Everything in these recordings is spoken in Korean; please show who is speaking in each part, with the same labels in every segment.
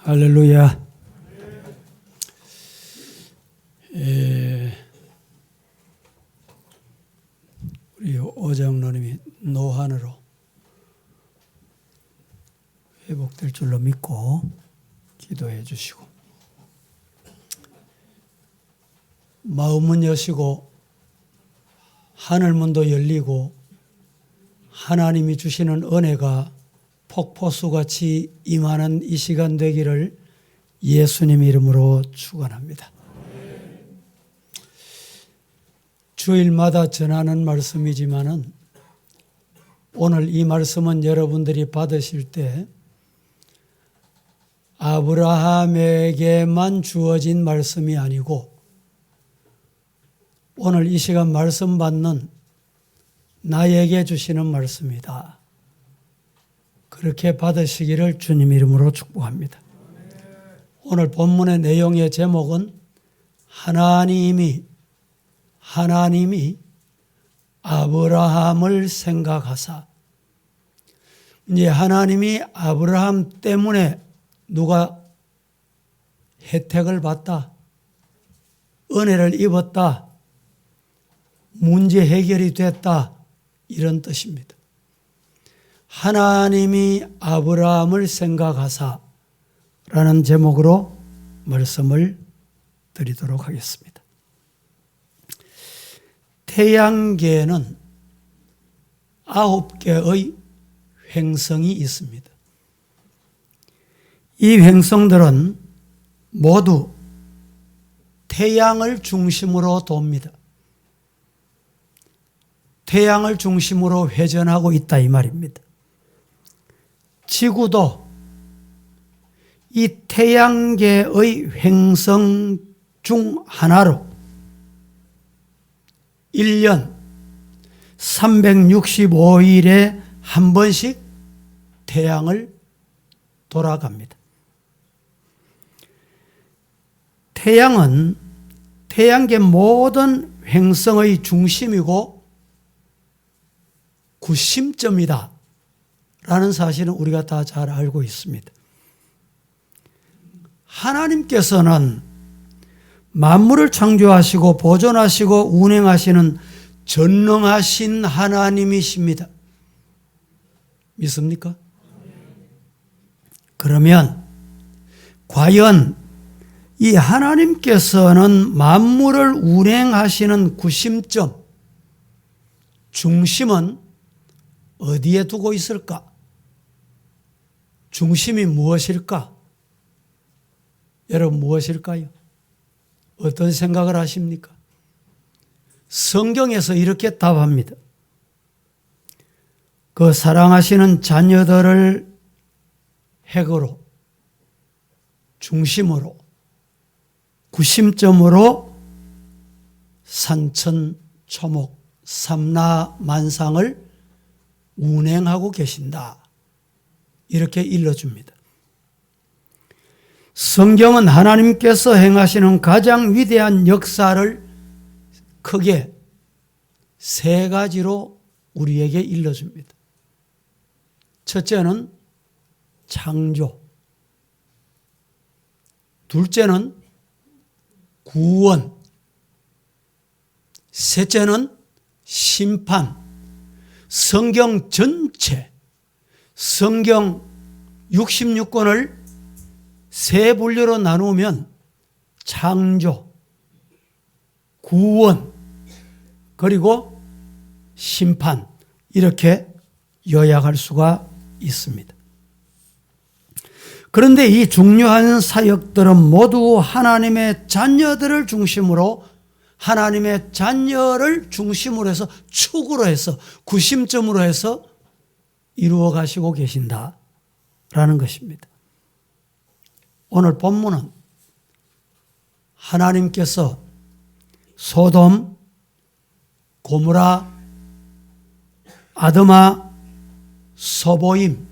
Speaker 1: 할렐루야. 우리 오장로님이 노환으로 회복될 줄로 믿고 기도해 주시고, 마음문 여시고 하늘문도 열리고 하나님이 주시는 은혜가 폭포수같이 임하는 이 시간 되기를 예수님 이름으로 축원합니다. 주일마다 전하는 말씀이지만은 오늘 이 말씀은 여러분들이 받으실 때 아브라함에게만 주어진 말씀이 아니고 오늘 이 시간 말씀 받는 나에게 주시는 말씀이다. 그렇게 받으시기를 주님 이름으로 축복합니다. 오늘 본문의 내용의 제목은 하나님이 아브라함을 생각하사, 이제 하나님이 아브라함 때문에 누가 혜택을 받다, 은혜를 입었다, 문제 해결이 됐다, 이런 뜻입니다. 하나님이 아브라함을 생각하사 라는 제목으로 말씀을 드리도록 하겠습니다. 태양계에는 9개의 행성이 있습니다. 이 행성들은 모두 태양을 중심으로 돕니다. 태양을 중심으로 회전하고 있다 이 말입니다. 지구도 이 태양계의 행성 중 하나로 1년 365일에 한 번씩 태양을 돌아갑니다. 태양은 태양계 모든 행성의 중심이고 구심점이다 라는 사실은 우리가 다 잘 알고 있습니다. 하나님께서는 만물을 창조하시고 보존하시고 운행하시는 전능하신 하나님이십니다. 믿습니까? 그러면 과연 이 하나님께서는 만물을 운행하시는 구심점, 중심은 어디에 두고 있을까? 중심이 무엇일까? 여러분 무엇일까요? 어떤 생각을 하십니까? 성경에서 이렇게 답합니다. 그 사랑하시는 자녀들을 핵으로, 중심으로, 구심점으로 산천초목, 삼라만상을 운행하고 계신다. 이렇게 일러줍니다. 성경은 하나님께서 행하시는 가장 위대한 역사를 크게 세 가지로 우리에게 일러줍니다. 첫째는 창조, 둘째는 구원, 셋째는 심판. 성경 전체, 성경 66권을 세 분류로 나누면 창조, 구원, 그리고 심판, 이렇게 요약할 수가 있습니다. 그런데 이 중요한 사역들은 모두 하나님의 자녀들을 중심으로, 하나님의 자녀를 중심으로 해서, 축으로 해서, 구심점으로 해서 이루어 가시고 계신다라는 것입니다. 오늘 본문은 하나님께서 소돔, 고모라, 아드마, 소보임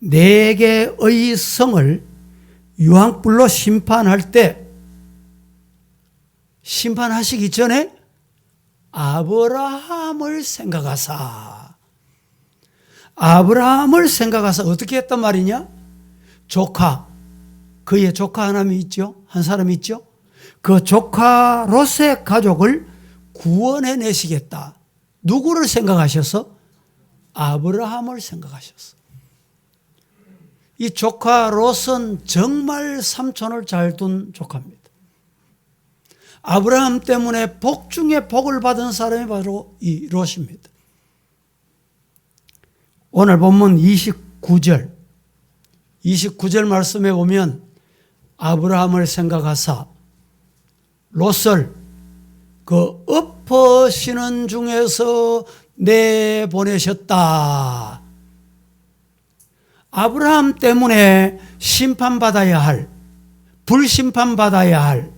Speaker 1: 4개의 성을 유황불로 심판할 때, 심판하시기 전에 아브라함을 생각하사 어떻게 했단 말이냐? 조카 그의 조카 하나님이 있죠. 한 사람이 있죠. 그 조카 롯의 가족을 구원해 내시겠다. 누구를 생각하셔서? 아브라함을 생각하셨어. 이 조카 롯은 정말 삼촌을 잘 둔 조카입니다. 아브라함 때문에 복 중에 복을 받은 사람이 바로 이 롯입니다. 오늘 본문 29절 말씀에 보면 아브라함을 생각하사 롯을 그 엎어시는 중에서 내보내셨다. 아브라함 때문에 심판받아야 할, 불심판받아야 할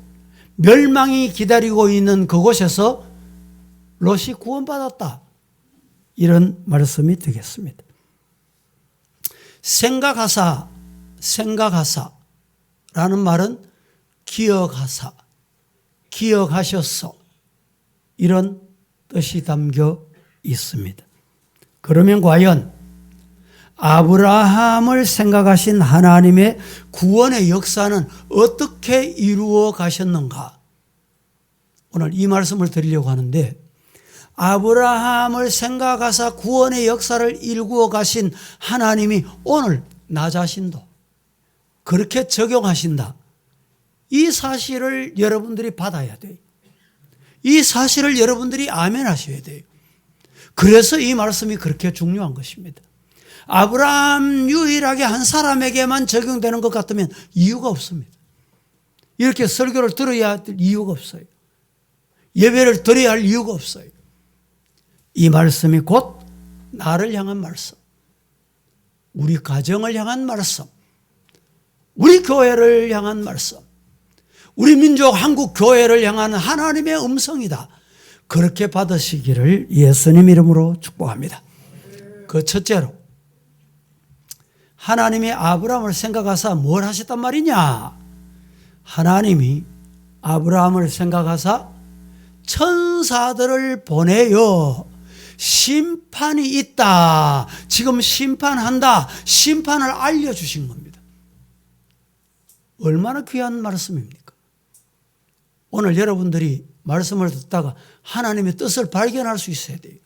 Speaker 1: 멸망이 기다리고 있는 그곳에서 롯이 구원받았다. 이런 말씀이 되겠습니다. 생각하사라는 말은 기억하셨어. 이런 뜻이 담겨 있습니다. 그러면 과연 아브라함을 생각하신 하나님의 구원의 역사는 어떻게 이루어 가셨는가? 오늘 이 말씀을 드리려고 하는데, 아브라함을 생각하사 구원의 역사를 이루어 가신 하나님이 오늘 나 자신도 그렇게 적용하신다. 이 사실을 여러분들이 받아야 돼요. 이 사실을 여러분들이 아멘 하셔야 돼요. 그래서 이 말씀이 그렇게 중요한 것입니다. 아브라함 유일하게 한 사람에게만 적용되는 것 같으면 이유가 없습니다. 이렇게 설교를 들어야 할 이유가 없어요. 예배를 드려야 할 이유가 없어요. 이 말씀이 곧 나를 향한 말씀, 우리 가정을 향한 말씀, 우리 교회를 향한 말씀, 우리 민족 한국 교회를 향한 하나님의 음성이다. 그렇게 받으시기를 예수님 이름으로 축복합니다. 그 첫째로, 하나님이 아브라함을 생각하사 뭘 하셨단 말이냐? 하나님이 아브라함을 생각하사 천사들을 보내요. 심판이 있다. 지금 심판한다. 심판을 알려주신 겁니다. 얼마나 귀한 말씀입니까? 오늘 여러분들이 말씀을 듣다가 하나님의 뜻을 발견할 수 있어야 돼요.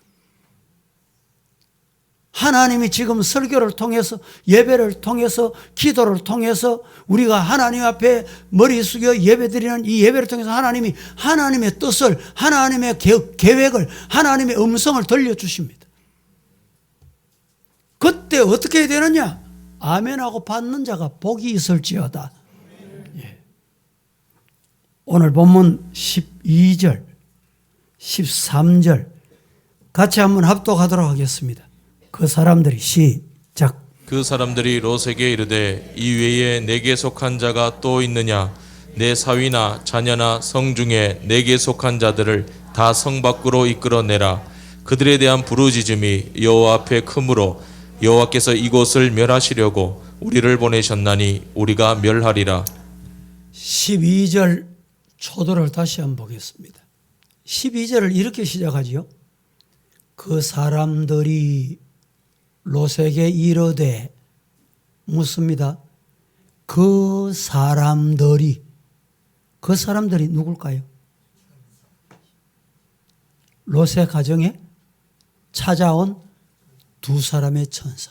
Speaker 1: 하나님이 지금 설교를 통해서, 예배를 통해서, 기도를 통해서 우리가 하나님 앞에 머리 숙여 예배드리는 이 예배를 통해서 하나님이 하나님의 뜻을, 하나님의 계획을, 하나님의 음성을 들려주십니다. 그때 어떻게 해야 되느냐? 아멘하고 받는 자가 복이 있을지어다. 예. 오늘 본문 12절, 13절 같이 한번 합독하도록 하겠습니다. 그 사람들이 시작.
Speaker 2: 그 사람들이 롯에게 이르되 이 외에 내게 속한 자가 또 있느냐? 내 사위나 자녀나 성 중에 내게 속한 자들을 다 성 밖으로 이끌어내라. 그들에 대한 부르짖음이 여호와 앞에 크므로 여호와께서 이곳을 멸하시려고 우리를 보내셨나니 우리가 멸하리라.
Speaker 1: 12절 초도를 다시 한번 보겠습니다. 12절을 이렇게 시작하지요. 그 사람들이 롯에게 이르되, 묻습니다. 그 사람들이 누굴까요? 롯의 가정에 찾아온 두 사람의 천사.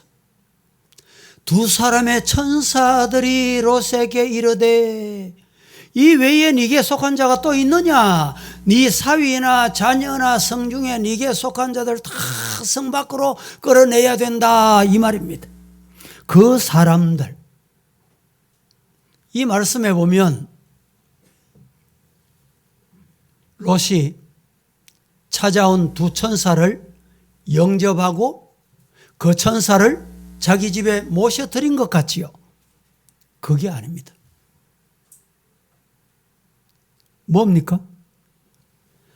Speaker 1: 두 사람의 천사들이 롯에게 이르되 이 외에 네게 속한 자가 또 있느냐? 네 사위나 자녀나 성 중에 네게 속한 자들 다 성 밖으로 끌어내야 된다, 이 말입니다. 그 사람들, 이 말씀에 보면 롯이 찾아온 두 천사를 영접하고 그 천사를 자기 집에 모셔드린 것 같지요? 그게 아닙니다. 뭡니까?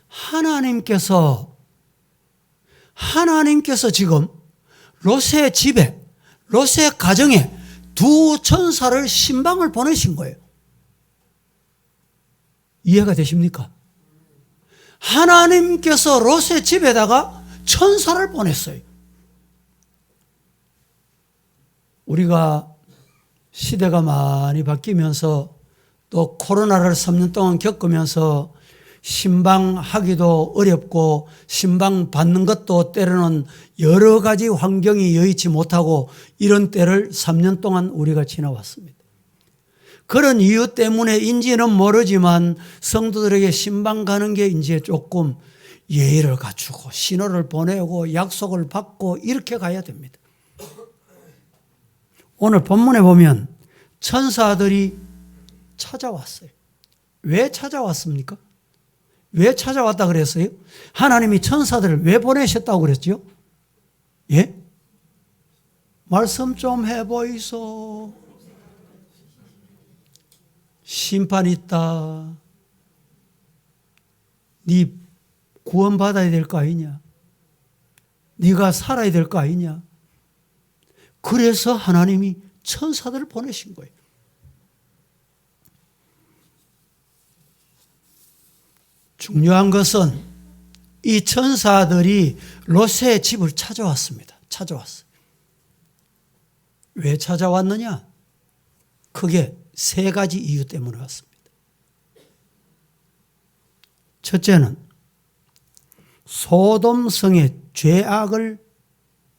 Speaker 1: 하나님께서 지금 롯의 집에, 롯의 가정에 두 천사를 신방을 보내신 거예요. 이해가 되십니까? 하나님께서 롯의 집에다가 천사를 보냈어요. 우리가 시대가 많이 바뀌면서 또 코로나를 3년 동안 겪으면서 신방하기도 어렵고 신방 받는 것도 때로는 여러 가지 환경이 여의치 못하고 이런 때를 3년 동안 우리가 지나왔습니다. 그런 이유 때문에인지는 모르지만 성도들에게 신방 가는 게 이제 조금 예의를 갖추고 신호를 보내고 약속을 받고 이렇게 가야 됩니다. 오늘 본문에 보면 천사들이 찾아왔어요. 왜 찾아왔습니까? 왜 찾아왔다 그랬어요? 하나님이 천사들을 왜 보내셨다고 그랬죠? 예? 말씀 좀 해보이소. 심판 있다. 네 구원받아야 될 거 아니냐? 네가 살아야 될 거 아니냐? 그래서 하나님이 천사들을 보내신 거예요. 중요한 것은 이 천사들이 롯의 집을 찾아왔습니다. 찾아왔어요. 왜 찾아왔느냐? 크게 세 가지 이유 때문에 왔습니다. 첫째는 소돔 성의 죄악을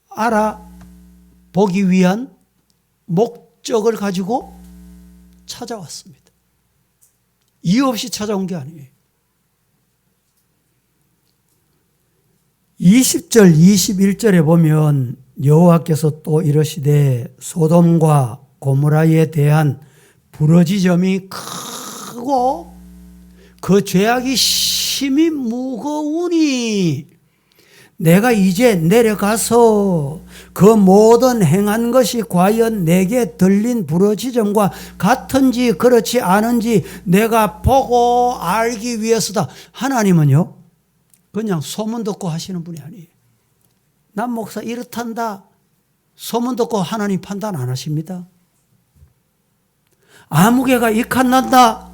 Speaker 1: 알아보기 위한 목적을 가지고 찾아왔습니다. 이유 없이 찾아온 게 아니에요. 20절, 21절에 보면 여호와께서 또 이러시되 소돔과 고모라에 대한 부러지점이 크고 그 죄악이 심히 무거우니 내가 이제 내려가서 그 모든 행한 것이 과연 내게 들린 부러지점과 같은지 그렇지 않은지 내가 보고 알기 위해서다. 하나님은요 그냥 소문 듣고 하시는 분이 아니에요. 남 목사 이렇단다. 소문 듣고 하나님 판단 안 하십니다. 아무개가 익한난다.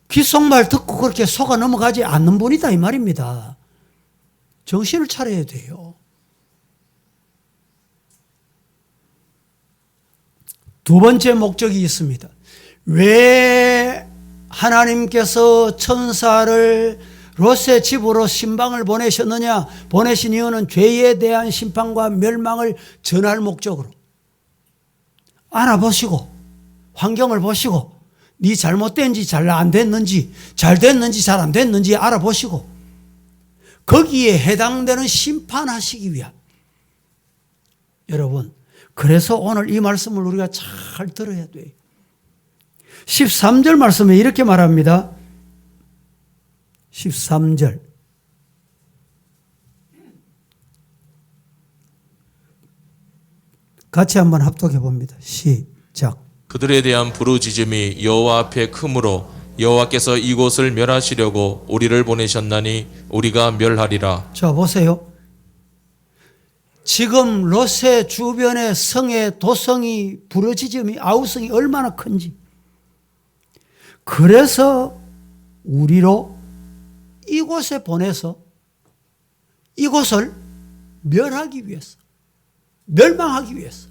Speaker 1: 귓속말 듣고 그렇게 속아 넘어가지 않는 분이다 이 말입니다. 정신을 차려야 돼요. 두 번째 목적이 있습니다. 왜 하나님께서 천사를 롯의 집으로 신방을 보내셨느냐? 보내신 이유는 죄에 대한 심판과 멸망을 전할 목적으로. 알아보시고 환경을 보시고 네 잘못된지 잘 안 됐는지 잘 됐는지 잘 안 됐는지 알아보시고 거기에 해당되는 심판하시기 위한. 여러분 그래서 오늘 이 말씀을 우리가 잘 들어야 돼요. 13절 말씀에 이렇게 말합니다. 13절 같이 한번 합독해 봅니다. 시작.
Speaker 2: 그들에 대한 부르짖음이 여호와 앞에 크므로 여호와께서 이곳을 멸하시려고 우리를 보내셨나니 우리가 멸하리라.
Speaker 1: 자 보세요. 지금 롯의 주변의 성의 도성이 부르짖음이 아우성이 얼마나 큰지. 그래서 우리로 이곳에 보내서 이곳을 멸하기 위해서, 멸망하기 위해서,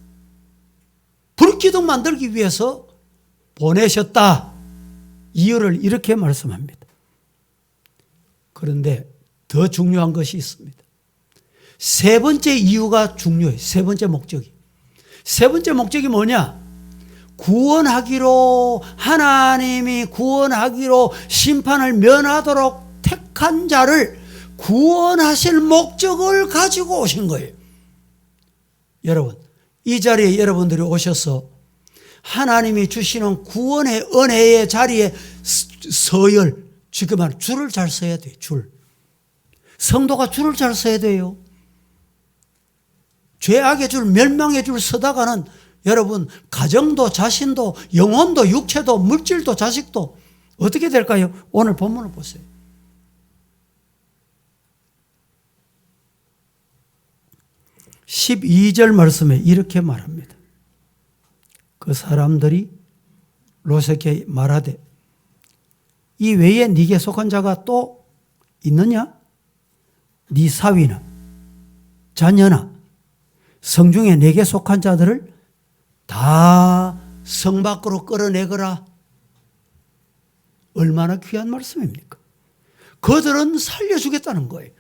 Speaker 1: 불기둥 만들기 위해서 보내셨다. 이유를 이렇게 말씀합니다. 그런데 더 중요한 것이 있습니다. 세 번째 이유가 중요해요. 세 번째 목적이. 세 번째 목적이 뭐냐? 구원하기로, 하나님이 구원하기로 심판을 면하도록 택한 자를 구원하실 목적을 가지고 오신 거예요. 여러분, 이 자리에 여러분들이 오셔서 하나님이 주시는 구원의 은혜의 자리에 서열, 지금 말 줄을 잘 서야 돼요. 줄. 성도가 줄을 잘 서야 돼요. 죄악의 줄, 멸망의 줄 서다가는 여러분 가정도 자신도 영혼도 육체도 물질도 자식도 어떻게 될까요? 오늘 본문을 보세요. (12절) 말씀에 이렇게 말합니다. 그 사람들이 롯에게 말하되 이 외에 네게 속한 자가 또 있느냐? 네 사위나 자녀나 성중에 네게 속한 자들을 다 성 밖으로 끌어내거라. 얼마나 귀한 말씀입니까? 그들은 살려주겠다는 거예요.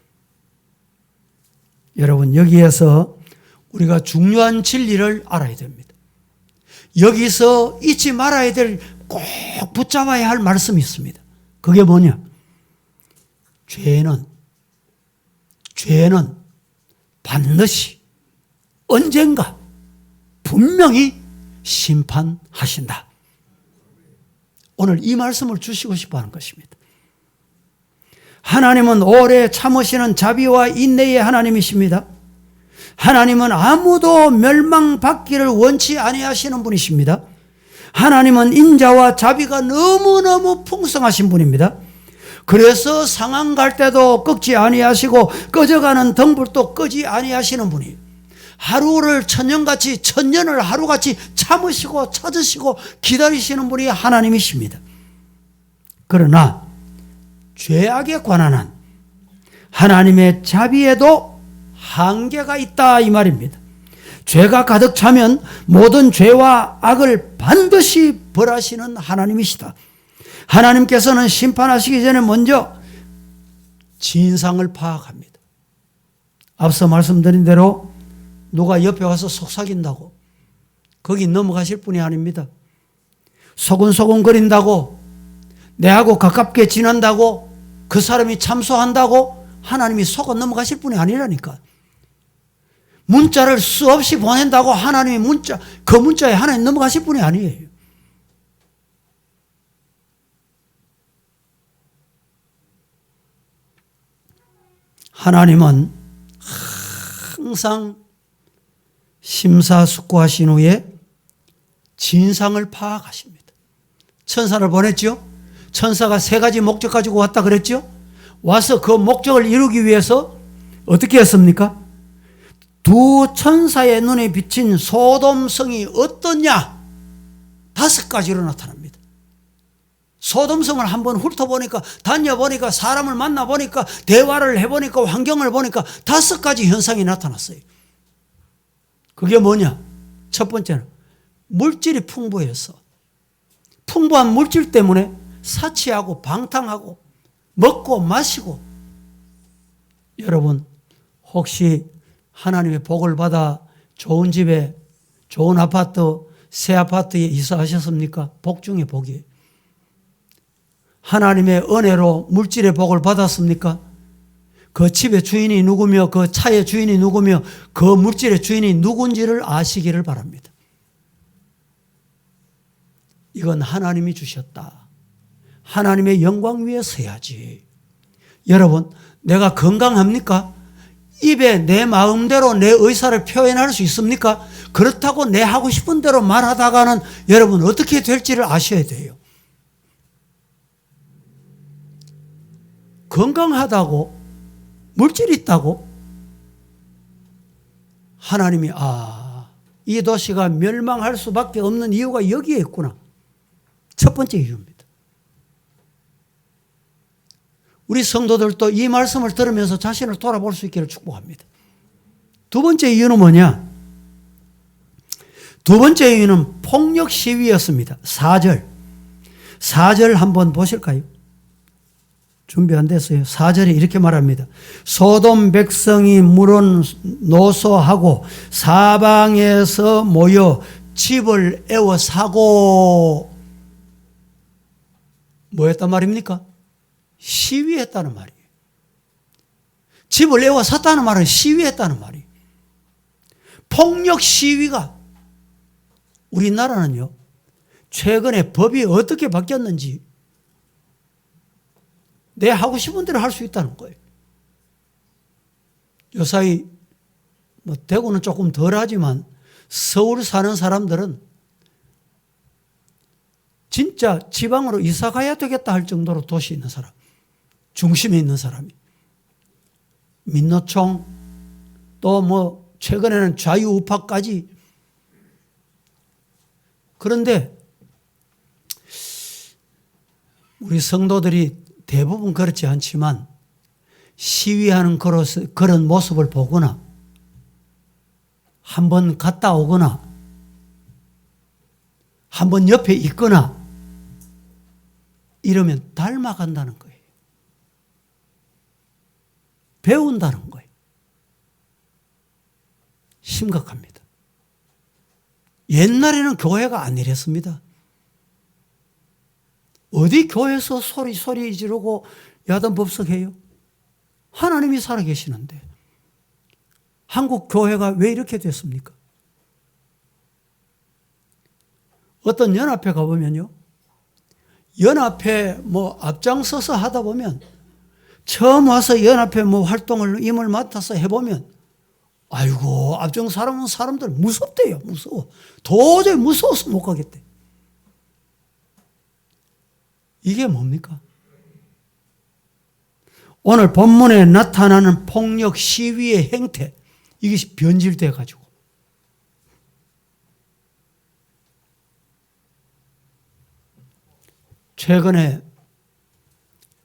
Speaker 1: 여러분, 여기에서 우리가 중요한 진리를 알아야 됩니다. 여기서 잊지 말아야 될, 꼭 붙잡아야 할 말씀이 있습니다. 그게 뭐냐? 죄는 반드시 언젠가 분명히 심판하신다. 오늘 이 말씀을 주시고 싶어 하는 것입니다. 하나님은 오래 참으시는 자비와 인내의 하나님이십니다. 하나님은 아무도 멸망받기를 원치 아니하시는 분이십니다. 하나님은 인자와 자비가 너무너무 풍성하신 분입니다. 그래서 상한 갈 때도 꺾지 아니하시고 꺼져가는 등불도 끄지 아니하시는 분이에요. 하루를 천년같이, 천년을 하루같이 참으시고 찾으시고 기다리시는 분이 하나님이십니다. 그러나 죄악에 관한 한 하나님의 자비에도 한계가 있다, 이 말입니다. 죄가 가득 차면 모든 죄와 악을 반드시 벌하시는 하나님이시다. 하나님께서는 심판하시기 전에 먼저 진상을 파악합니다. 앞서 말씀드린 대로 누가 옆에 와서 속삭인다고 거기 넘어가실 분이 아닙니다. 소근소근 거린다고, 내하고 가깝게 지낸다고, 그 사람이 참소한다고 하나님이 속아 넘어가실 분이 아니라니까. 문자를 수없이 보낸다고 하나님이 그 문자에 하나님 넘어가실 분이 아니에요. 하나님은 항상 심사숙고하신 후에 진상을 파악하십니다. 천사를 보냈죠. 천사가 3가지 목적 가지고 왔다 그랬죠. 와서 그 목적을 이루기 위해서 어떻게 했습니까? 두 천사의 눈에 비친 소돔성이 어떠냐? 5가지로 나타납니다. 소돔성을 한번 훑어보니까, 다녀보니까, 사람을 만나보니까, 대화를 해보니까, 환경을 보니까 5가지 현상이 나타났어요. 그게 뭐냐? 첫 번째는 물질이 풍부해서, 풍부한 물질 때문에 사치하고 방탕하고 먹고 마시고. 여러분, 혹시 하나님의 복을 받아 좋은 집에, 좋은 아파트, 새 아파트에 이사하셨습니까? 복 중에 복이에요. 하나님의 은혜로 물질의 복을 받았습니까? 그 집의 주인이 누구며 그 차의 주인이 누구며 그 물질의 주인이 누군지를 아시기를 바랍니다. 이건 하나님이 주셨다. 하나님의 영광 위에 서야지. 여러분, 내가 건강합니까? 입에 내 마음대로 내 의사를 표현할 수 있습니까? 그렇다고 내 하고 싶은 대로 말하다가는 여러분 어떻게 될지를 아셔야 돼요. 건강하다고, 물질이 있다고 하나님이 이 도시가 멸망할 수밖에 없는 이유가 여기에 있구나. 첫 번째 이유입니다. 우리 성도들도 이 말씀을 들으면서 자신을 돌아볼 수 있기를 축복합니다. 두 번째 이유는 뭐냐? 두 번째 이유는 폭력 시위였습니다. 4절 한번 보실까요? 준비 안 됐어요. 4절에 이렇게 말합니다. 소돔 백성이 물은 노소하고 사방에서 모여 집을 에워싸고, 뭐 했단 말입니까? 시위했다는 말이에요. 집을 에워쌌다는 말은 시위했다는 말이에요. 폭력 시위가, 우리나라는요, 최근에 법이 어떻게 바뀌었는지 내 하고 싶은 대로 할 수 있다는 거예요. 요사이 대구는 조금 덜하지만 서울 사는 사람들은 진짜 지방으로 이사 가야 되겠다 할 정도로 도시에 있는 사람, 중심에 있는 사람이, 민노총, 또 최근에는 자유우파까지. 그런데 우리 성도들이 대부분 그렇지 않지만 시위하는 그런 모습을 보거나 한번 갔다 오거나 한번 옆에 있거나 이러면 닮아간다는 거예요. 배운다는 거예요. 심각합니다. 옛날에는 교회가 안 이랬습니다. 어디 교회에서 소리 지르고 야단법석해요? 하나님이 살아계시는데 한국 교회가 왜 이렇게 됐습니까? 어떤 연합회 가보면요, 연합회 앞장서서 하다 보면 처음 와서 연합회 활동을 임을 맡아서 해보면 아이고 앞장 사람은 사람들 무섭대요. 무서워. 도저히 무서워서 못 가겠대. 이게 뭡니까? 오늘 본문에 나타나는 폭력 시위의 행태, 이것이 변질돼 가지고 최근에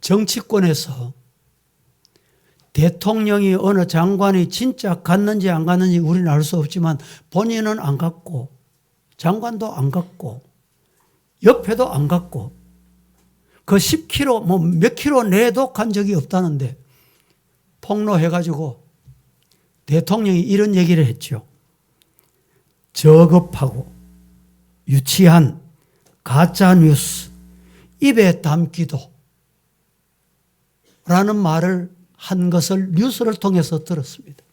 Speaker 1: 정치권에서 대통령이 어느 장관이 진짜 갔는지 안 갔는지 우리는 알 수 없지만 본인은 안 갔고 장관도 안 갔고 옆에도 안 갔고 그 10km 몇 킬로 내도 간 적이 없다는데 폭로해가지고 대통령이 이런 얘기를 했죠. 저급하고 유치한 가짜뉴스 입에 담기도 라는 말을 한 것을 뉴스를 통해서 들었습니다.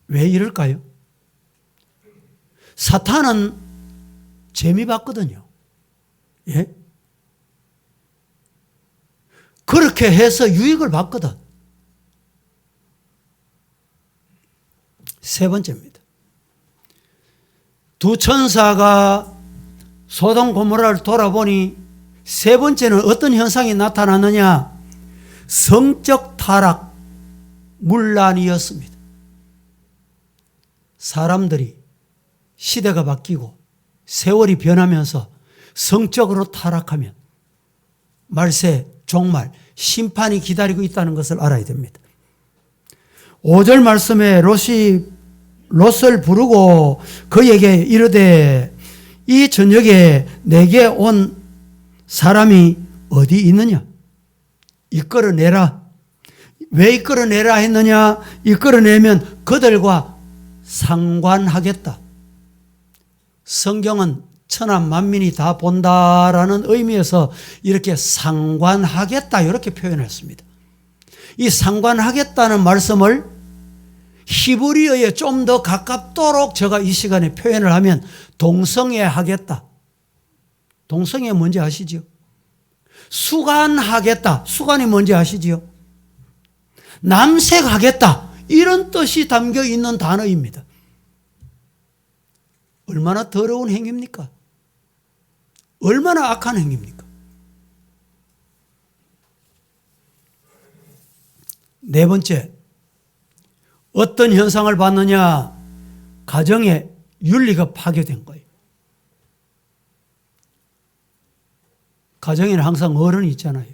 Speaker 1: 왜 이럴까요? 사탄은 재미 봤거든요. 예? 그렇게 해서 유익을 봤거든. 세 번째입니다. 두 천사가 소돔 고모라를 돌아보니 세 번째는 어떤 현상이 나타나느냐? 성적 타락, 문란이었습니다. 사람들이 시대가 바뀌고 세월이 변하면서 성적으로 타락하면 말세, 종말, 심판이 기다리고 있다는 것을 알아야 됩니다. 5절 말씀에 롯을 부르고 그에게 이르되 이 저녁에 내게 온 사람이 어디 있느냐? 이끌어내라. 왜 이끌어내라 했느냐? 이끌어내면 그들과 상관하겠다. 성경은 천하 만민이 다 본다라는 의미에서 이렇게 상관하겠다 이렇게 표현했습니다. 이 상관하겠다는 말씀을 히브리어에 좀 더 가깝도록 제가 이 시간에 표현을 하면 동성애하겠다. 동성애 뭔지 아시죠? 수간하겠다. 수간이 뭔지 아시죠? 남색하겠다. 이런 뜻이 담겨 있는 단어입니다. 얼마나 더러운 행위입니까? 얼마나 악한 행위입니까? 네 번째, 어떤 현상을 봤느냐? 가정의 윤리가 파괴된 거예요. 가정에는 항상 어른이 있잖아요.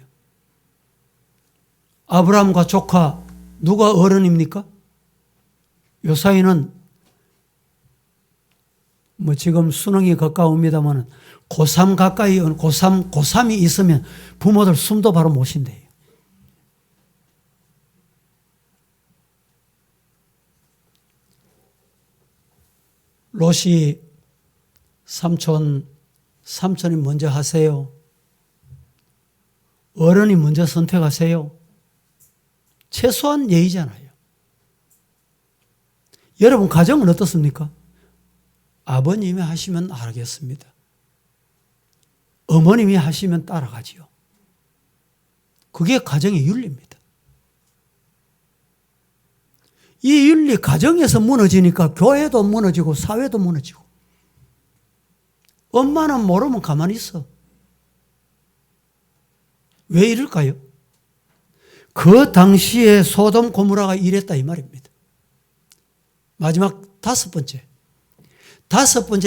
Speaker 1: 아브라함과 조카 누가 어른입니까? 요사이는 지금 수능이 가까웁니다만 고3 가까이 고3이 있으면 부모들 숨도 바로 못 쉰대요. 롯이 삼촌이 먼저 하세요. 어른이 먼저 선택하세요. 최소한 예의잖아요. 여러분 가정은 어떻습니까? 아버님이 하시면 알겠습니다. 어머님이 하시면 따라가지요. 그게 가정의 윤리입니다. 이 윤리 가정에서 무너지니까 교회도 무너지고 사회도 무너지고 엄마는 모르면 가만히 있어. 왜 이럴까요? 그 당시에 소돔 고모라가 이랬다 이 말입니다. 마지막 다섯 번째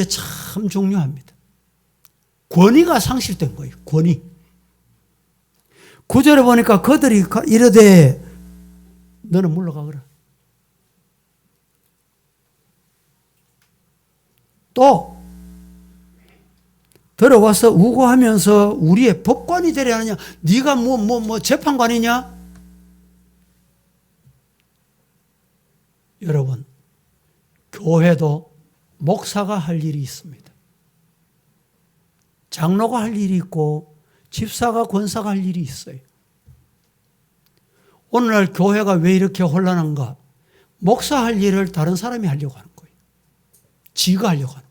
Speaker 1: 참 중요합니다. 권위가 상실된 거예요. 권위. 9절에 보니까 그들이 이르되 너는 물러가거라. 또 들어와서 우고하면서 우리의 법관이 되려 하느냐? 네가 뭐 재판관이냐? 여러분, 교회도 목사가 할 일이 있습니다. 장로가 할 일이 있고 집사가 권사가 할 일이 있어요. 오늘날 교회가 왜 이렇게 혼란한가? 목사 할 일을 다른 사람이 하려고 하는 거예요. 지가 하려고 하는 거예요.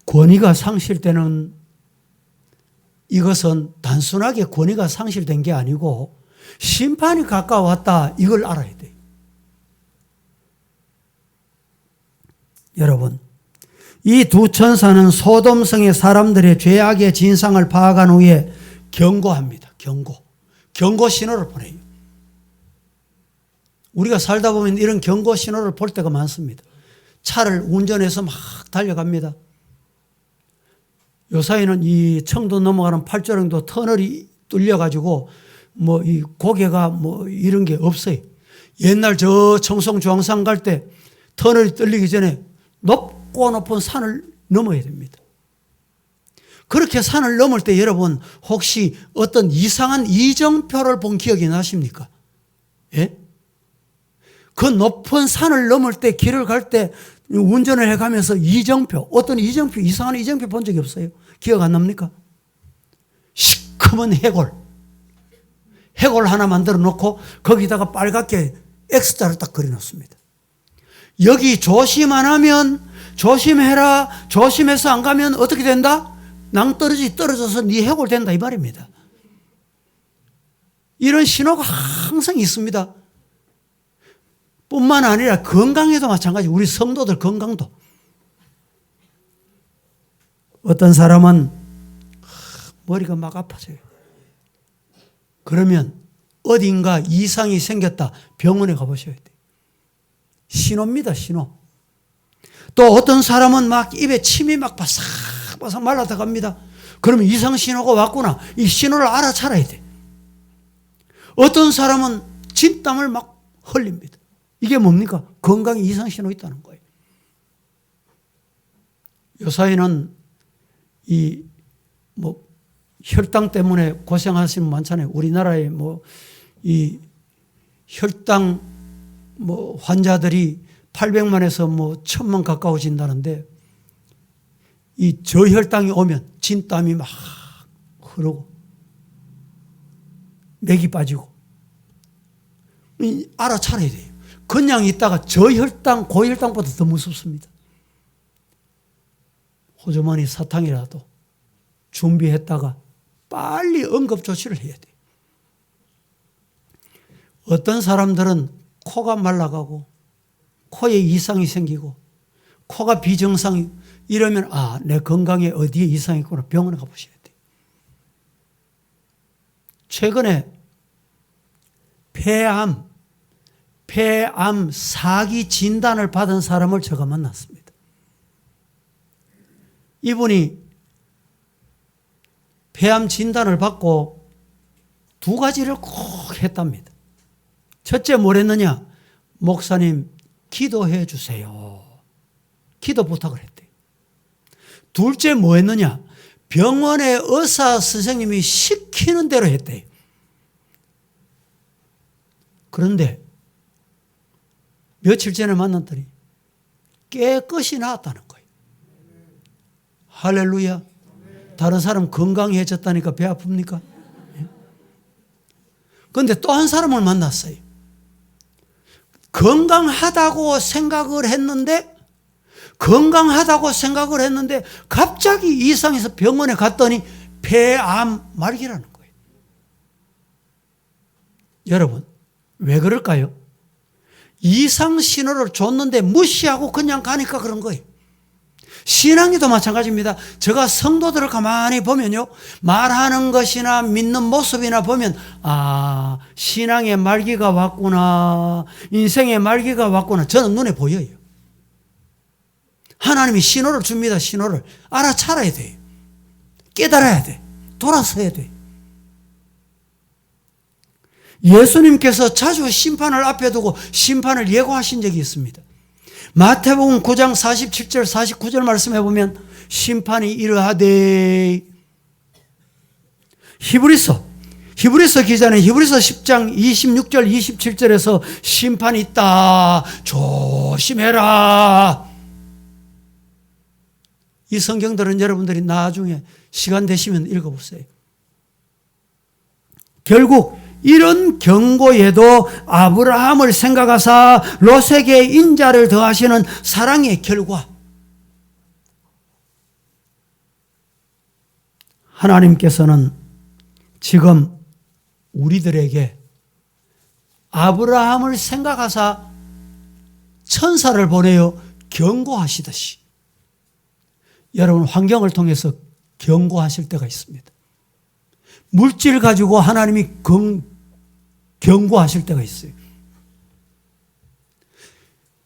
Speaker 1: 권위가 상실되는 이것은 단순하게 권위가 상실된 게 아니고 심판이 가까웠다, 이걸 알아야 돼요. 여러분, 이 두 천사는 소돔성의 사람들의 죄악의 진상을 파악한 후에 경고합니다. 경고 신호를 보내요. 우리가 살다 보면 이런 경고 신호를 볼 때가 많습니다. 차를 운전해서 막 달려갑니다. 요사이는 이 청도 넘어가는 팔조령도 터널이 뚫려가지고 뭐 이 고개가 뭐 이런 게 없어요. 옛날 저 청송 중앙산 갈 때 터널이 뚫리기 전에 높고 높은 산을 넘어야 됩니다. 그렇게 산을 넘을 때 여러분 혹시 어떤 이상한 이정표를 본 기억이 나십니까? 예? 그 높은 산을 넘을 때 길을 갈 때 운전을 해가면서 이정표, 어떤 이정표, 이상한 이정표 본 적이 없어요. 기억 안 납니까? 시커먼 해골 하나 만들어 놓고 거기다가 빨갛게 X자를 딱 그려놓습니다. 여기 조심 안 하면 조심해라, 조심해서 안 가면 어떻게 된다? 낭떠러지 떨어져서 네 해골 된다, 이 말입니다. 이런 신호가 항상 있습니다. 뿐만 아니라 건강에도 마찬가지. 우리 성도들 건강도. 어떤 사람은 머리가 막 아파져요. 그러면 어딘가 이상이 생겼다, 병원에 가보셔야 돼요. 신호입니다, 신호. 또 어떤 사람은 막 입에 침이 막 바삭바삭 말라 들어갑니다. 그러면 이상 신호가 왔구나. 이 신호를 알아차려야 돼. 어떤 사람은 진땀을 막 흘립니다. 이게 뭡니까? 건강에 이상 신호 있다는 거예요. 요사이는 이 뭐 혈당 때문에 고생하시는 분 많잖아요. 우리나라에 뭐 이 혈당 뭐 환자들이 800만에서 뭐 1000만 가까워진다는데 이 저혈당이 오면 진땀이 막 흐르고 맥이 빠지고 알아차려야 돼요. 그냥 있다가 저혈당, 고혈당보다 더 무섭습니다. 호주머니 사탕이라도 준비했다가 빨리 응급조치를 해야 돼요. 어떤 사람들은 코가 말라가고 코에 이상이 생기고 코가 비정상이 이러면 내 건강에 어디에 이상이 있구나, 병원에 가보셔야 돼요. 최근에 폐암 사기 진단을 받은 사람을 제가 만났습니다. 이분이 폐암 진단을 받고 두 가지를 꼭 했답니다. 첫째 뭘 했느냐? 목사님 기도해 주세요. 기도 부탁을 했대요. 둘째 뭐 했느냐? 병원의 의사 선생님이 시키는 대로 했대요. 그런데 며칠 전에 만났더니 깨끗이 나았다는 거예요. 할렐루야. 다른 사람 건강해졌다니까 배 아픕니까? 그런데 또 한 사람을 만났어요. 건강하다고 생각을 했는데 갑자기 이상해서 병원에 갔더니 폐암 말기라는 거예요. 여러분, 왜 그럴까요? 이상 신호를 줬는데 무시하고 그냥 가니까 그런 거예요. 신앙에도 마찬가지입니다. 제가 성도들을 가만히 보면요, 말하는 것이나 믿는 모습이나 보면 신앙의 말기가 왔구나, 인생의 말기가 왔구나, 저는 눈에 보여요. 하나님이 신호를 줍니다. 신호를 알아차려야 돼요. 깨달아야 돼. 돌아서야 돼. 예수님께서 자주 심판을 앞에 두고 심판을 예고하신 적이 있습니다. 마태복음 9장 47절 49절 말씀해 보면 심판이 이러하되, 히브리서 기자는 히브리서 10장 26절 27절에서 심판이 있다 조심해라. 이 성경들은 여러분들이 나중에 시간 되시면 읽어보세요. 결국 이런 경고에도 아브라함을 생각하사 롯에게 인자를 더하시는 사랑의 결과, 하나님께서는 지금 우리들에게 아브라함을 생각하사 천사를 보내어 경고하시듯이 여러분 환경을 통해서 경고하실 때가 있습니다. 물질 가지고 하나님이 경고하실 때가 있어요.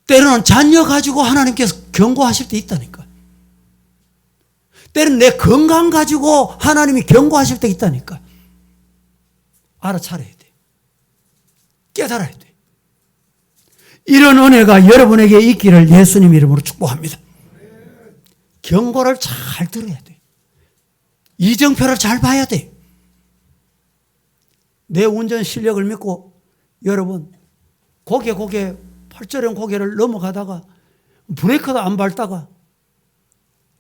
Speaker 1: 때로는 자녀 가지고 하나님께서 경고하실 때 있다니까. 때로는 내 건강 가지고 하나님이 경고하실 때 있다니까. 알아차려야 돼. 깨달아야 돼. 이런 은혜가 여러분에게 있기를 예수님 이름으로 축복합니다. 경고를 잘 들어야 돼. 이정표를 잘 봐야 돼. 내 운전 실력을 믿고 여러분 고개 팔절형 고개를 넘어가다가 브레이크도 안 밟다가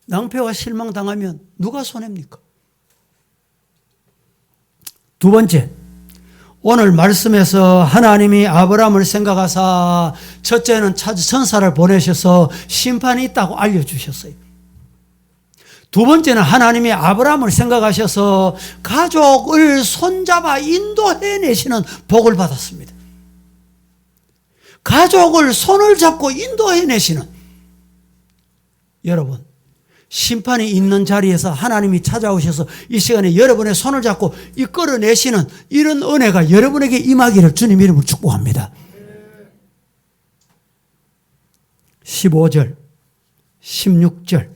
Speaker 1: 낭패와 실망당하면 누가 손해입니까? 두 번째, 오늘 말씀에서 하나님이 아브라함을 생각하사 첫째는 천사를 보내셔서 심판이 있다고 알려주셨어요. 두 번째는 하나님이 아브라함을 생각하셔서 가족을 손잡아 인도해내시는 복을 받았습니다. 가족을 손을 잡고 인도해내시는, 여러분 심판이 있는 자리에서 하나님이 찾아오셔서 이 시간에 여러분의 손을 잡고 이끌어내시는 이런 은혜가 여러분에게 임하기를 주님 이름으로 축복합니다. 15절 16절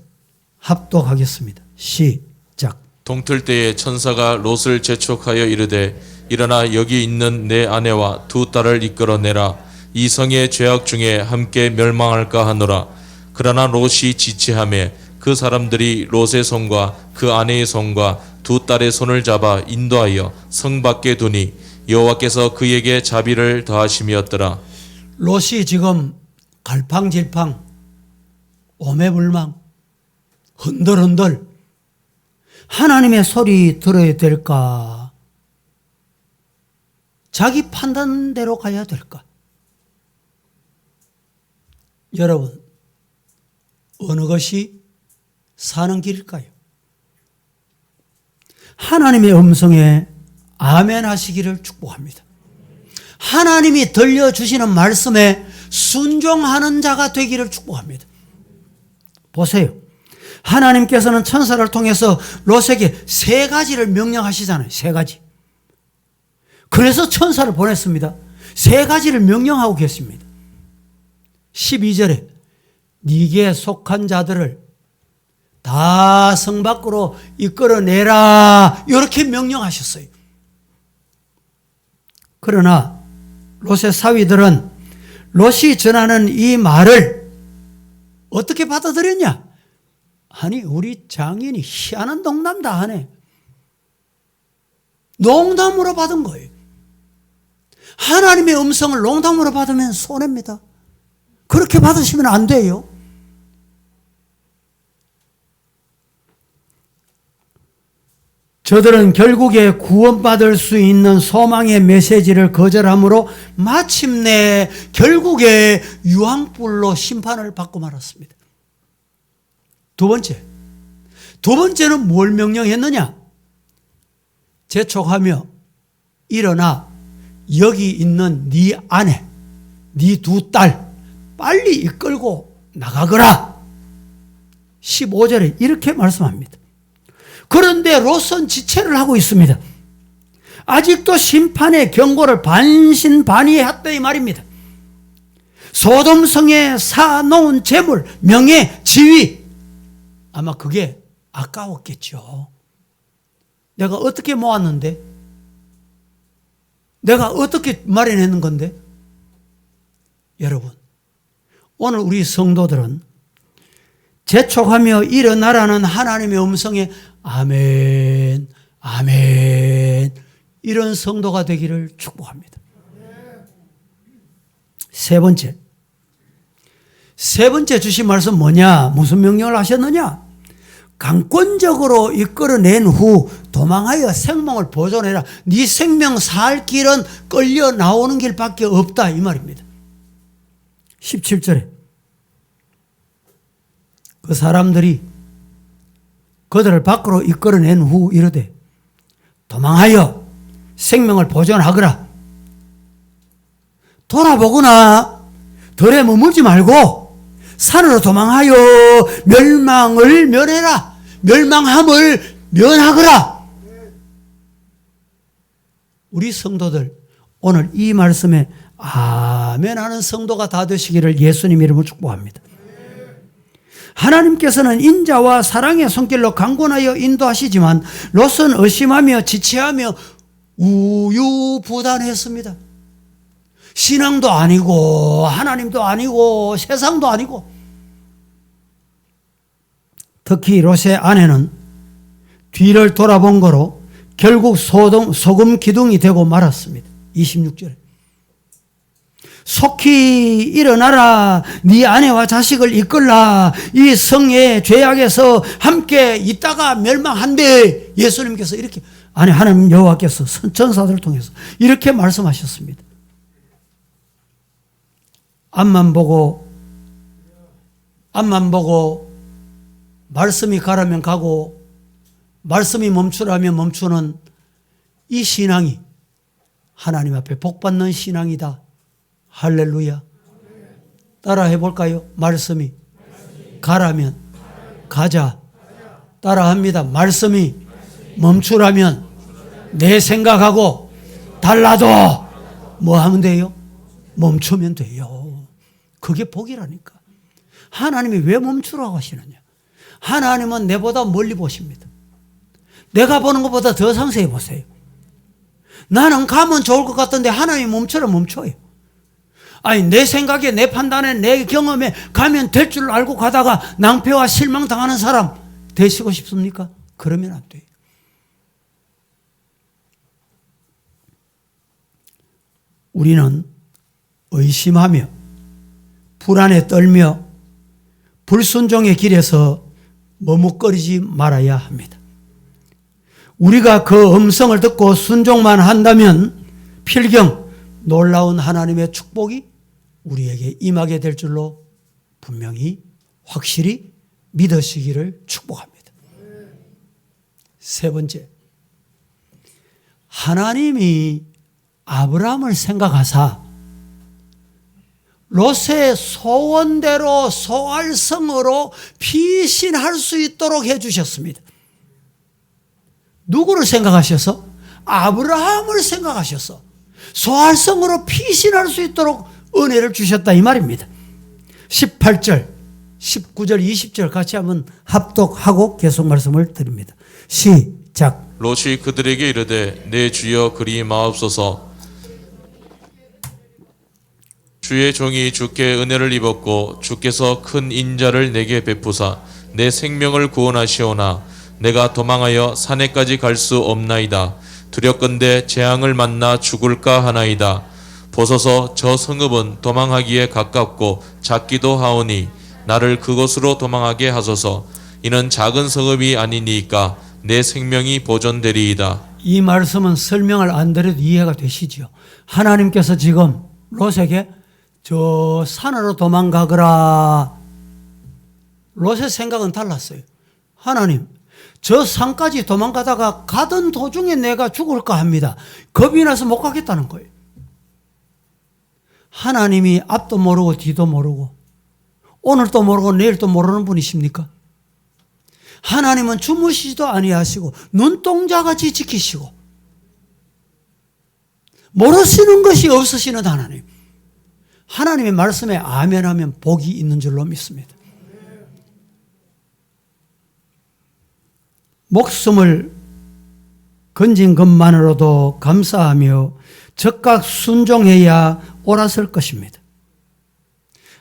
Speaker 1: 합독하겠습니다. 시작.
Speaker 2: 동틀 때에 천사가 롯을 재촉하여 이르되 일어나 여기 있는 내 아내와 두 딸을 이끌어내라. 이 성의 죄악 중에 함께 멸망할까 하노라. 그러나 롯이 지체하매 그 사람들이 롯의 손과 그 아내의 손과 두 딸의 손을 잡아 인도하여 성 밖에 두니 여호와께서 그에게 자비를 더하심이었더라.
Speaker 1: 롯이 지금 갈팡질팡 오매불망 흔들흔들 하나님의 소리 들어야 될까? 자기 판단대로 가야 될까? 여러분, 어느 것이 사는 길일까요? 하나님의 음성에 아멘 하시기를 축복합니다. 하나님이 들려주시는 말씀에 순종하는 자가 되기를 축복합니다. 보세요. 하나님께서는 천사를 통해서 롯에게 세 가지를 명령하시잖아요. 세 가지. 그래서 천사를 보냈습니다. 세 가지를 명령하고 계십니다. 12절에 네게 속한 자들을 다 성 밖으로 이끌어내라 이렇게 명령하셨어요. 그러나 롯의 사위들은 롯이 전하는 이 말을 어떻게 받아들였냐? 아니 우리 장인이 희한한 농담 다 하네. 농담으로 받은 거예요. 하나님의 음성을 농담으로 받으면 손해입니다. 그렇게 받으시면 안 돼요. 저들은 결국에 구원받을 수 있는 소망의 메시지를 거절함으로 마침내 결국에 유황불로 심판을 받고 말았습니다. 두 번째는 뭘 명령했느냐? 재촉하며 일어나 여기 있는 네 아내, 네 두 딸 빨리 이끌고 나가거라. 15절에 이렇게 말씀합니다. 그런데 롯은 지체를 하고 있습니다. 아직도 심판의 경고를 반신반의했다 이 말입니다. 소돔성에 사놓은 재물, 명예, 지위, 아마 그게 아까웠겠죠. 내가 어떻게 모았는데 내가 어떻게 마련했는 건데? 여러분, 오늘 우리 성도들은 재촉하며 일어나라는 하나님의 음성에 아멘, 아멘, 이런 성도가 되기를 축복합니다. 세 번째 주신 말씀 뭐냐? 무슨 명령을 하셨느냐? 강권적으로 이끌어낸 후 도망하여 생명을 보존해라. 네 생명 살 길은 끌려 나오는 길밖에 없다, 이 말입니다. 17절에 그 사람들이 그들을 밖으로 이끌어낸 후 이르되 도망하여 생명을 보존하거라. 돌아보거나 덜에 머물지 말고 산으로 도망하여 멸망을 면해라. 멸망함을 면하거라. 우리 성도들 오늘 이 말씀에 아멘 하는 성도가 다 되시기를 예수님 이름으로 축복합니다. 하나님께서는 인자와 사랑의 손길로 강권하여 인도하시지만 롯은 의심하며 지체하며 우유부단했습니다. 신앙도 아니고 하나님도 아니고 세상도 아니고, 특히 롯의 아내는 뒤를 돌아본 거로 결국 소금 기둥이 되고 말았습니다. 26절에 속히 일어나라. 네 아내와 자식을 이끌라. 이 성의 죄악에서 함께 있다가 멸망한대. 예수님께서 이렇게, 아니 하나님 여호와께서 천사들을 통해서 이렇게 말씀하셨습니다. 앞만 보고 말씀이 가라면 가고 말씀이 멈추라면 멈추는 이 신앙이 하나님 앞에 복받는 신앙이다. 할렐루야. 따라 해볼까요? 말씀이 가라면 가자. 따라합니다. 말씀이 멈추라면 내 생각하고 달라도 뭐 하면 돼요? 멈추면 돼요. 그게 복이라니까. 하나님이 왜 멈추라고 하시느냐? 하나님은 내보다 멀리 보십니다. 내가 보는 것보다 더 상세히 보세요. 나는 가면 좋을 것 같은데 하나님이 멈춰라 멈춰요. 아니 내 생각에 내 판단에 내 경험에 가면 될 줄 알고 가다가 낭패와 실망 당하는 사람 되시고 싶습니까? 그러면 안 돼요. 우리는 의심하며 불안에 떨며 불순종의 길에서 머뭇거리지 말아야 합니다. 우리가 그 음성을 듣고 순종만 한다면 필경 놀라운 하나님의 축복이 우리에게 임하게 될 줄로 분명히 확실히 믿으시기를 축복합니다. 세 번째, 하나님이 아브라함을 생각하사 롯의 소원대로 소알성으로 피신할 수 있도록 해주셨습니다. 누구를 생각하셔서? 아브라함을 생각하셔서 소알성으로 피신할 수 있도록 은혜를 주셨다 이 말입니다. 18절, 19절, 20절 같이 한번 합독하고 계속 말씀을 드립니다. 시작.
Speaker 2: 롯이 그들에게 이르되 내 주여 그리 마옵소서. 주의 종이 주께 은혜를 입었고 주께서 큰 인자를 내게 베푸사 내 생명을 구원하시오나 내가 도망하여 산에까지 갈 수 없나이다. 두렵건대 재앙을 만나 죽을까 하나이다. 보소서 저 성읍은 도망하기에 가깝고 작기도 하오니 나를 그곳으로 도망하게 하소서. 이는 작은 성읍이 아니니까 내 생명이 보존되리이다.
Speaker 1: 이 말씀은 설명을 안 드려도 이해가 되시죠? 하나님께서 지금 롯에게 저 산으로 도망가거라. 롯의 생각은 달랐어요. 하나님, 저 산까지 도망가다가 가던 도중에 내가 죽을까 합니다. 겁이 나서 못 가겠다는 거예요. 하나님이 앞도 모르고 뒤도 모르고 오늘도 모르고 내일도 모르는 분이십니까? 하나님은 주무시지도 아니하시고 눈동자같이 지키시고 모르시는 것이 없으시는 하나님. 하나님의 말씀에 아멘하면 복이 있는 줄로 믿습니다. 목숨을 건진 것만으로도 감사하며 즉각 순종해야 옳았을 것입니다.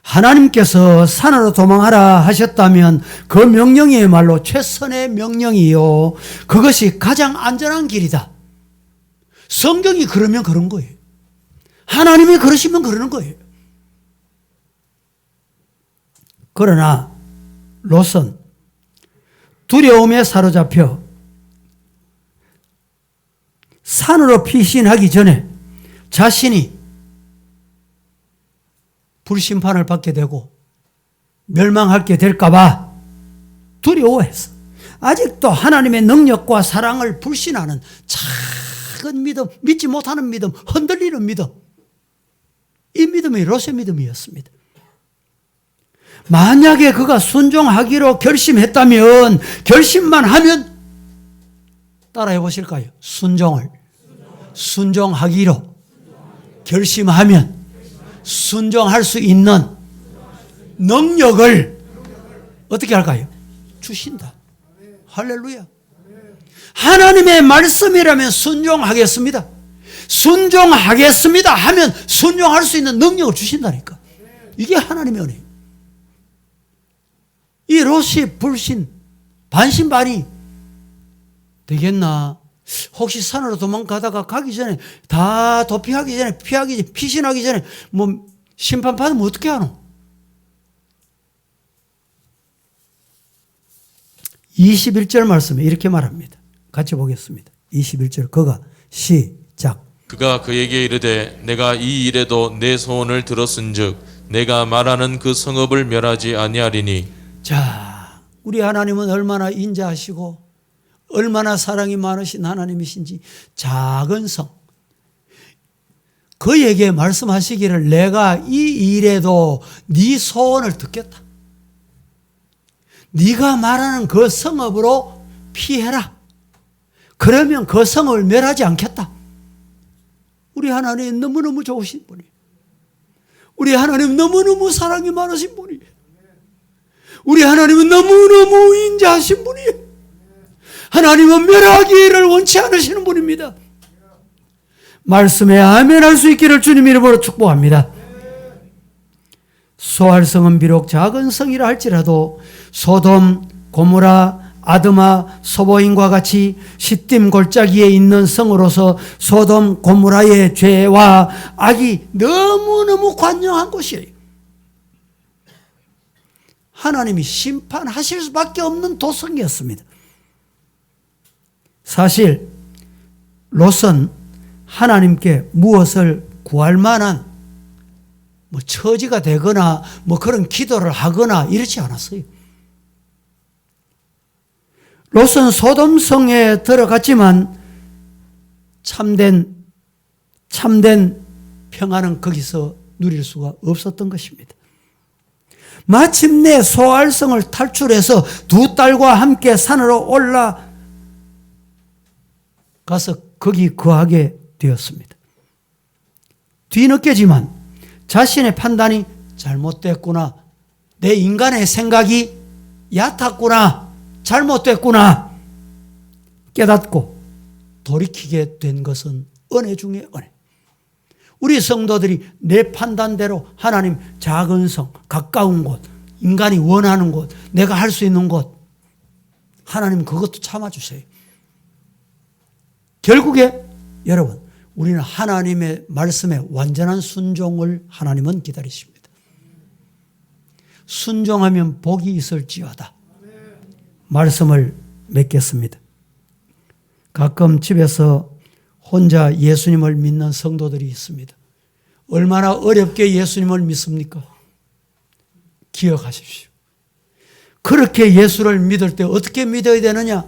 Speaker 1: 하나님께서 산으로 도망하라 하셨다면 그 명령이야말로 최선의 명령이요. 그것이 가장 안전한 길이다. 성경이 그러면 그런 거예요. 하나님이 그러시면 그러는 거예요. 그러나 롯은 두려움에 사로잡혀 산으로 피신하기 전에 자신이 불심판을 받게 되고 멸망하게 될까봐 두려워했어. 아직도 하나님의 능력과 사랑을 불신하는 작은 믿음, 믿지 못하는 믿음, 흔들리는 믿음, 이 믿음이 롯의 믿음이었습니다. 만약에 그가 순종하기로 결심했다면, 결심만 하면 따라해 보실까요? 순종하기로 결심하면 순종할 수 있는 능력을 어떻게 할까요? 주신다. 할렐루야. 하나님의 말씀이라면 순종하겠습니다. 순종하겠습니다 하면 순종할 수 있는 능력을 주신다니까. 이게 하나님의 은혜예요. 이 롯이 불신, 반신반의 되겠나? 혹시 산으로 도망가다가 가기 전에 다 도피하기 전에 피신하기 전에 뭐 심판받으면 어떻게 하노? 21절 말씀에 이렇게 말합니다. 같이 보겠습니다. 21절 그가 시작.
Speaker 2: 그가 그에게 이르되 내가 이 일에도 내 소원을 들었은즉 내가 말하는 그 성읍을 멸하지 아니하리니.
Speaker 1: 자, 우리 하나님은 얼마나 인자하시고 얼마나 사랑이 많으신 하나님이신지. 작은 성, 그에게 말씀하시기를 내가 이 일에도 네 소원을 듣겠다. 네가 말하는 그 성읍으로 피해라. 그러면 그 성읍을 멸하지 않겠다. 우리 하나님 너무너무 좋으신 분이에요. 우리 하나님 너무너무 사랑이 많으신 분이에요. 우리 하나님은 너무너무 인자하신 분이에요. 하나님은 멸하기를 원치 않으시는 분입니다. 말씀에 아멘할 수 있기를 주님 이름으로 축복합니다. 소알성은 비록 작은 성이라 할지라도 소돔, 고모라, 아드마, 소보임과 같이 시딤 골짜기에 있는 성으로서 소돔, 고모라의 죄와 악이 너무너무 관영한 곳이에요. 하나님이 심판하실 수밖에 없는 도성이었습니다. 사실 롯은 하나님께 무엇을 구할 만한 뭐 처지가 되거나 뭐 그런 기도를 하거나 이렇지 않았어요. 롯은 소돔성에 들어갔지만 참된 평안은 거기서 누릴 수가 없었던 것입니다. 마침내 소알성을 탈출해서 두 딸과 함께 산으로 올라가서 거기 거하게 되었습니다. 뒤늦게지만 자신의 판단이 잘못됐구나, 내 인간의 생각이 얕았구나, 잘못됐구나 깨닫고 돌이키게 된 것은 은혜 중에 은혜. 우리 성도들이 내 판단대로 하나님 작은 성, 가까운 곳, 인간이 원하는 곳, 내가 할 수 있는 곳, 하나님 그것도 참아주세요. 결국에 여러분, 우리는 하나님의 말씀에 완전한 순종을 하나님은 기다리십니다. 순종하면 복이 있을지어다. 말씀을 맺겠습니다. 가끔 집에서 혼자 예수님을 믿는 성도들이 있습니다. 얼마나 어렵게 예수님을 믿습니까? 기억하십시오. 그렇게 예수를 믿을 때 어떻게 믿어야 되느냐?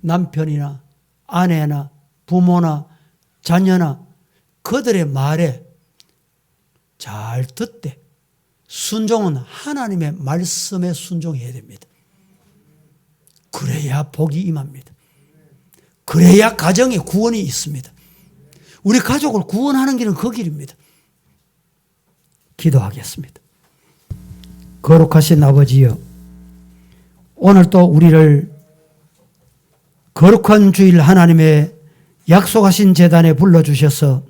Speaker 1: 남편이나 아내나 부모나 자녀나 그들의 말에 잘 듣되 순종은 하나님의 말씀에 순종해야 됩니다. 그래야 복이 임합니다. 그래야 가정에 구원이 있습니다. 우리 가족을 구원하는 길은 그 길입니다. 기도하겠습니다. 거룩하신 아버지여, 오늘 또 우리를 거룩한 주일 하나님의 약속하신 제단에 불러주셔서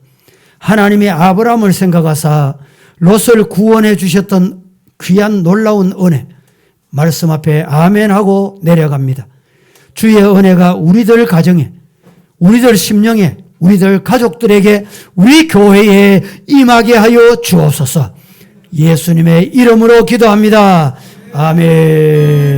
Speaker 1: 하나님이 아브라함을 생각하사 롯을 구원해 주셨던 귀한 놀라운 은혜, 말씀 앞에 아멘하고 내려갑니다. 주의 은혜가 우리들 가정에, 우리들 심령에, 우리들 가족들에게, 우리 교회에 임하게 하여 주옵소서. 예수님의 이름으로 기도합니다. 아멘.